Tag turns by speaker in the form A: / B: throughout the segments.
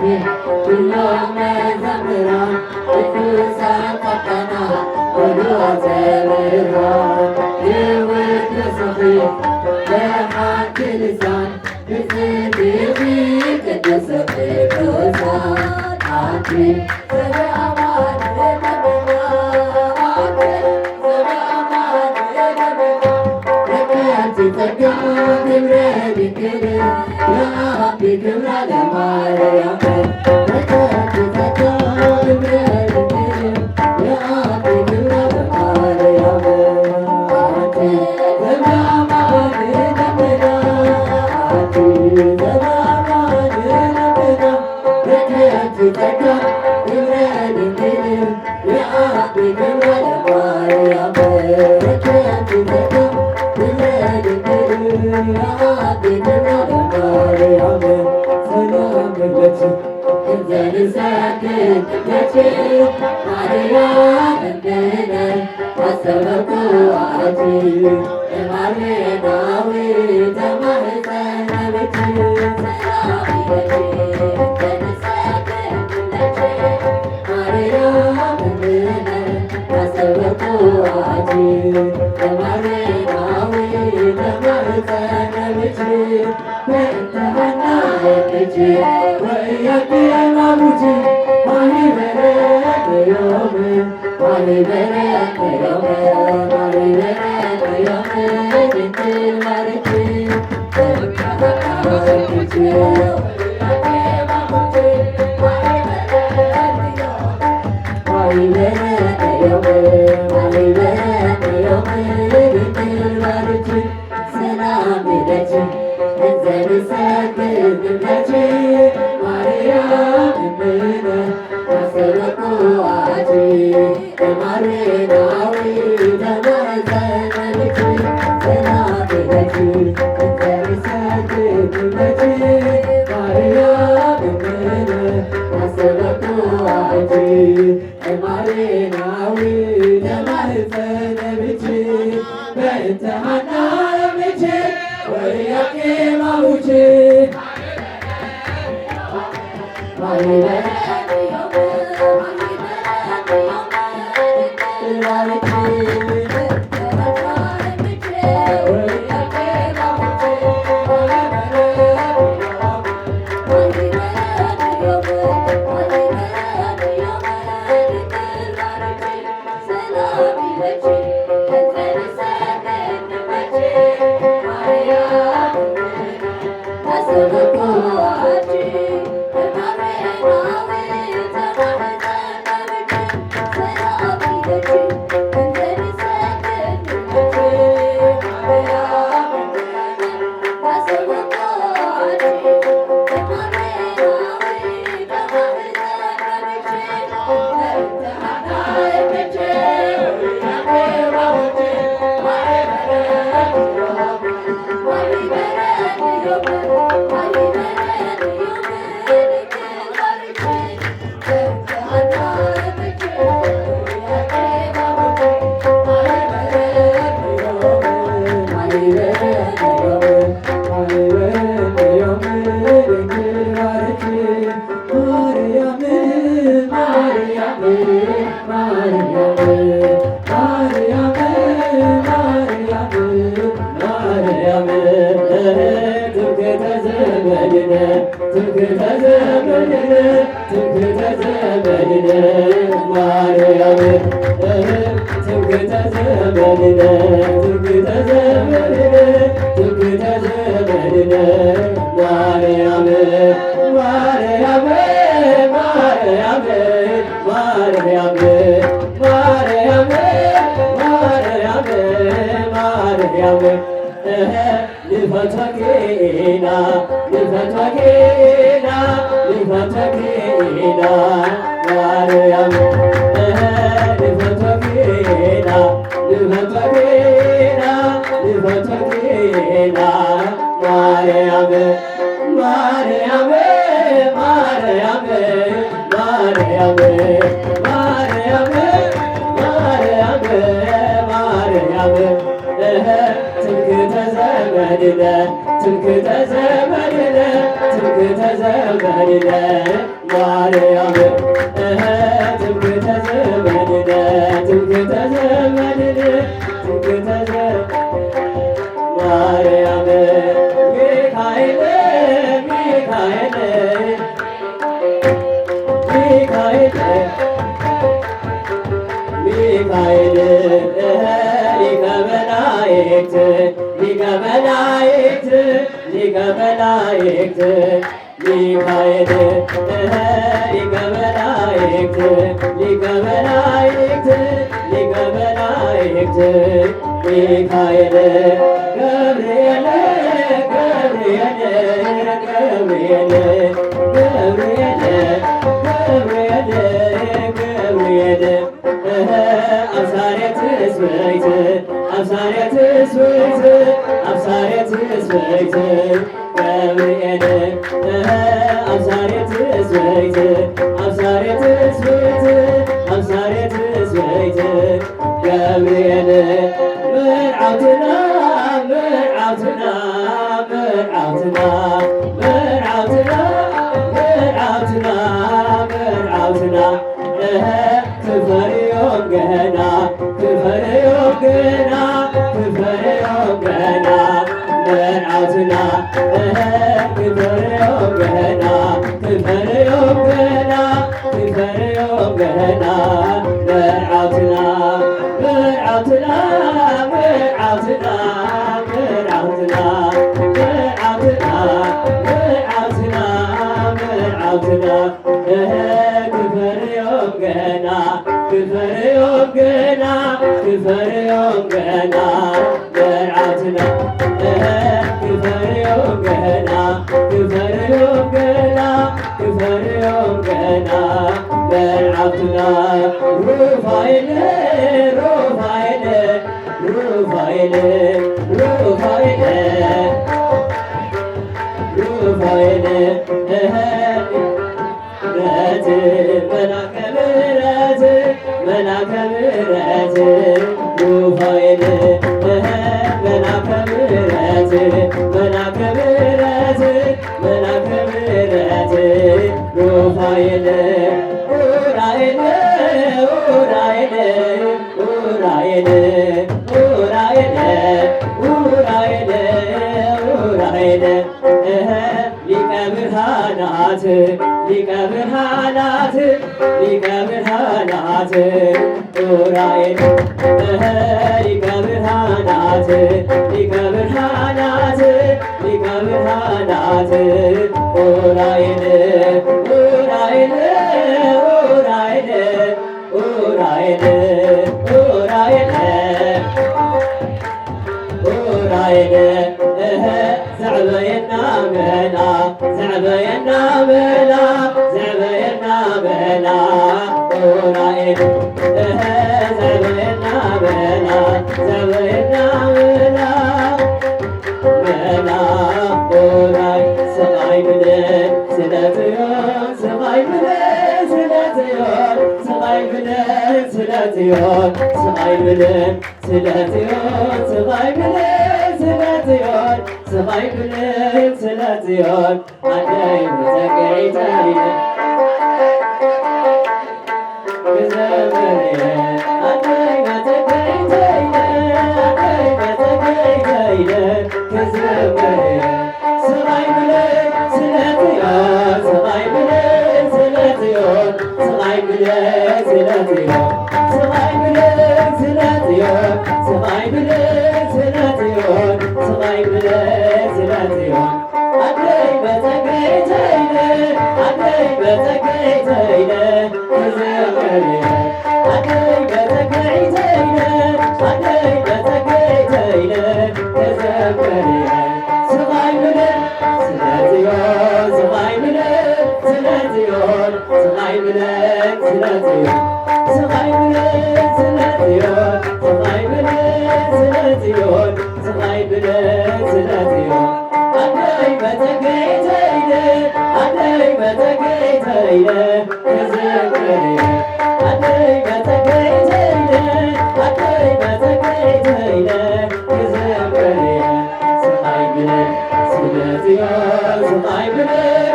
A: Yeah. ሁሉም መዘምራን ቅዱሳን ካህናት ወሉአተ ብርሃን ይውክሉ ስምህ በሐቂ ልሳን ብፅዕት ቅድስት ቅዱሳን አንቺ ዘበአማን ጸጋ ክብረ ድንግል የአብ ክብረ ለማርያም በከንቱ ጸጋ ክብረ ድንግል የአብ ክብረ ለማርያም አንቺ ዘበአማን ለምና አንቺ ዘበአማን ለምና በከንቱ ጸጋ ክብረ ድንግል የአብ ክብረ ለማርያም በከንቱ ጸጋ
B: ትምክህተ ዘመድነ
A: ትምክህተ ዘመድነ ማርያም ትምክህተ ዘመድነ ትምክህተ ዘመድነ ትምክህተ ማርያም ሚካኤል ሚካኤል ሚካኤል ሚካኤል ሊቀ መላእክት ሊቀ መላእክት ሊቀ መላእክት ሚካኤል ሊቀ መላእክት ሊቀ መላእክት ሊቀ መላእክት ሚካኤል ገብርኤል ገብርኤል ገብርኤል ገብርኤል ገብርኤል ገብርኤል አብሳሬ ትስብእት አብሳሬ ትስብእት አብሳሬ ትስብእት ገብርኤል አብሳሬ ትስብእት አብሳሬ ትስብእት አብሳሬ ትስብእት ገብርኤል መርዓውትና መርዓውትና መርዓውትና መርዓውትና መርዓውትና መርዓውትና ክፈርዮም ገና ክፈርዮም ገና ክፈርዮም ገና መርዓውትና ክፈርዮም ገና ክፈርዮም ገና ክፈርዮም ገና መርዓውትና መርዓውትና መርዓውትና መርዓውትና መርዓውትና መርዓውትና መርዓውትና ክፈርዮም ገና ክፈርዮም ገና ክፈርዮም ገና መርዓውትና ክፈርዮም ገና ክፈርዮም ገና ክፈርዮም ገና መርዓውትና ሩፋኤል ሩፋኤል ሩፋኤል ሩፋኤል ሩፋኤል ምሕረት መላከ ምሕረት መላከ ምሕረት ሩፋኤል መላከ ምሕረት መላከ ምሕረት መላከ ምሕረት ሩፋኤል ኡራኤል ኡራኤል ኡራኤል ኡራኤል ኡራኤል ኡራኤል ሊቀ ብርሃናት ሊቀ ብርሃናት ሊቀ ብርሃናት ኡራኤል ሊቀ ብርሃናት ሊቀ ብርሃናት ሊቀ ብርሃናት ኡራኤል ኡራኤል ኡራኤል ኡራኤል ኡራኤል ኡራኤል ዘዕበየና መላ ዘዕበየና መላ ዘዕበየና መላ ኡራኤል ዘዕበየና መላ ዘዕበየና መላ መላ ኡራኤል ሰማይ ብለን ስለትዮን ሰማይ ብለን ስለትዮን ሰማይ ብለን ስለትዮን ሰማይ ብለን ስለትዮን ሰማይ ብለን ስለትዮን ሰማይ ብለን ስለትዮን አደይ በተገይተይነ ግዘመርየ አደይ በተገይተይነ አደይ በተገይተይነ ግዘመርየ ሰማይ ብለን ስለትዮን ሰማይ ብለን ስለትዮን ሰማይ ብለን ስለትዮን ሰማይ ብለን ስለትዮን ሰማይ ብለን ስለትዮን ሰማይ ብለን ስለትዮን አደይ በተገይተይነ አደይ በተገይተይነ ግዘመርየ አደይ በተገይተይነ አደይ በተገይተይነ ግዘመርየ ሰማይ ብለን ስለትዮን ሰማይ ብለን ስለትዮን ሰማይ ብለን ስለትዮን ሰማይ ብለን ስለትዮን ሰማይ ብለን ስለትዮን ሰማይ ብለን ስለትዮን አደይ በተገይተይነ አደይ በተገይተይነ ግዘመርየ አደይ በተገይተይነ አደይ በተገይተይነ ግዘመርየ ሰማይ ብለን ስለትዮን ሰማይ ብለን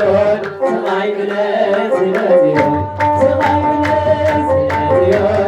A: ጽዮን ሰማይ ብለህ ስለ ጽዮን ሰማይ ብለህ ስለ ጽዮን